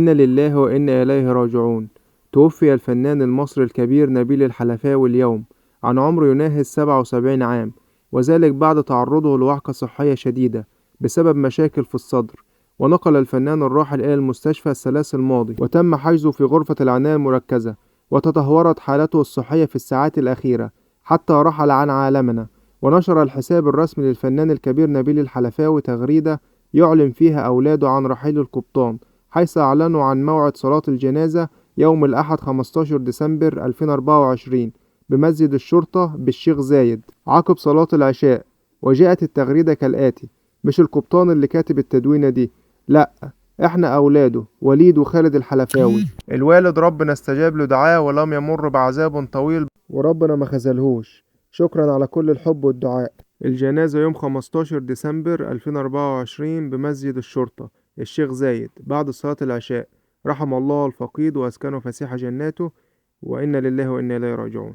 إنا لله وإنا إليه راجعون. توفي الفنان المصري الكبير نبيل الحلفاوي اليوم عن عمر يناهز 77 عام، وذلك بعد تعرضه لوعكة صحية شديدة بسبب مشاكل في الصدر. ونقل الفنان الراحل إلى المستشفى الثلاث الماضي، وتم حجزه في غرفة العناية المركزة، وتدهورت حالته الصحية في الساعات الأخيرة حتى رحل عن عالمنا. ونشر الحساب الرسمي للفنان الكبير نبيل الحلفاوي تغريدة يعلن فيها أولاده عن رحيل القبطان، حيث أعلنوا عن موعد صلاة الجنازة يوم الأحد 15 ديسمبر 2024 بمسجد الشرطة بالشيخ زايد عقب صلاة العشاء. وجاءت التغريدة كالآتي: مش القبطان اللي كاتب التدوينة دي، لأ، احنا أولاده وليد وخالد الحلفاوي. الوالد ربنا استجاب له دعاه ولم يمر بعذاب طويل، وربنا ما خذلهوش. شكرا على كل الحب والدعاء. الجنازة يوم 15 ديسمبر 2024 بمسجد الشرطة الشيخ زايد بعد صلاة العشاء. رحم الله الفقيد وأسكنه فسيح جناته، وإنا لله وإنا إليه راجعون.